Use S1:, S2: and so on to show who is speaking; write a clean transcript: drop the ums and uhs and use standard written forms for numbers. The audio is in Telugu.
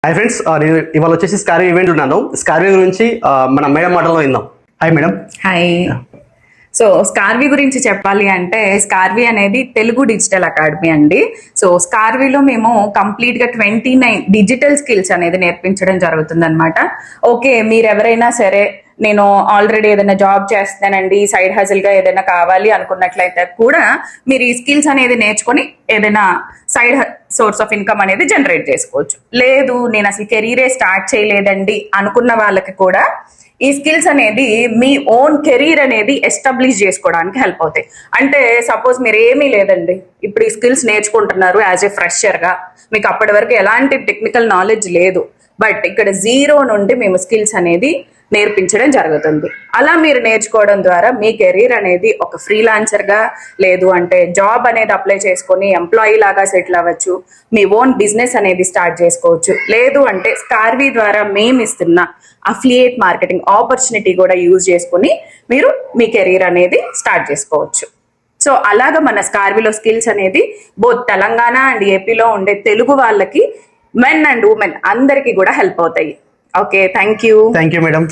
S1: హాయ్ ఫ్రెండ్స్, నేను ఇవాళ వచ్చేసి స్కార్వీ ఈవెంట్ ఉన్నాను. స్కార్వీ గురించి మన మేడం మాటలో విందాం. Hi madam.
S2: హాయ్. సో స్కార్వీ గురించి చెప్పాలి అంటే స్కార్వీ అనేది తెలుగు డిజిటల్ అకాడమీ అండి. సో స్కార్వీలో మేము కంప్లీట్ గా 29 డిజిటల్ స్కిల్స్ అనేది నేర్పించడం జరుగుతుంది అనమాట. ఓకే, మీరు ఎవరైనా సరే నేను ఆల్రెడీ ఏదైనా జాబ్ చేస్తానండి, సైడ్ హజిల్ గా ఏదైనా కావాలి అనుకున్నట్లయితే కూడా మీరు ఈ స్కిల్స్ అనేది నేర్చుకొని ఏదైనా సైడ్ సోర్స్ ఆఫ్ ఇన్కమ్ అనేది జనరేట్ చేసుకోవచ్చు. లేదు నేను అసలు కెరీరే స్టార్ట్ చేయలేదండి అనుకున్న వాళ్ళకి కూడా ఈ స్కిల్స్ అనేది మీ ఓన్ కెరీర్ అనేది ఎస్టాబ్లిష్ చేసుకోవడానికి హెల్ప్ అవుతాయి. అంటే సపోజ్ మీరు ఏమీ లేదండి, ఇప్పుడు ఈ స్కిల్స్ నేర్చుకుంటున్నారు యాజ్ ఏ ఫ్రెషర్ గా, మీకు అప్పటి వరకు ఎలాంటి టెక్నికల్ నాలెడ్జ్ లేదు, బట్ ఇక్కడ జీరో నుండి మేము స్కిల్స్ అనేది నేర్పించడం జరుగుతుంది. అలా మీరు నేర్చుకోవడం ద్వారా మీ కెరీర్ అనేది ఒక ఫ్రీలాన్సర్ గా, లేదు అంటే జాబ్ అనేది అప్లై చేసుకొని ఎంప్లాయీ లాగా సెటిల్ అవ్వచ్చు, మీ ఓన్ బిజినెస్ అనేది స్టార్ట్ చేసుకోవచ్చు. లేదు అంటే స్కార్వీ ద్వారా మేము ఇస్తున్న అఫిలియేట్ మార్కెటింగ్ ఆపర్చునిటీ కూడా యూజ్ చేసుకుని మీరు మీ కెరీర్ అనేది స్టార్ట్ చేసుకోవచ్చు. సో అలాగా మన స్కార్వీలో స్కిల్స్ అనేది బోత్ తెలంగాణ అండ్ ఏపీలో ఉండే తెలుగు వాళ్ళకి, మెన్ అండ్ ఉమెన్ అందరికీ కూడా హెల్ప్ అవుతాయి. Okay, thank you
S1: madam.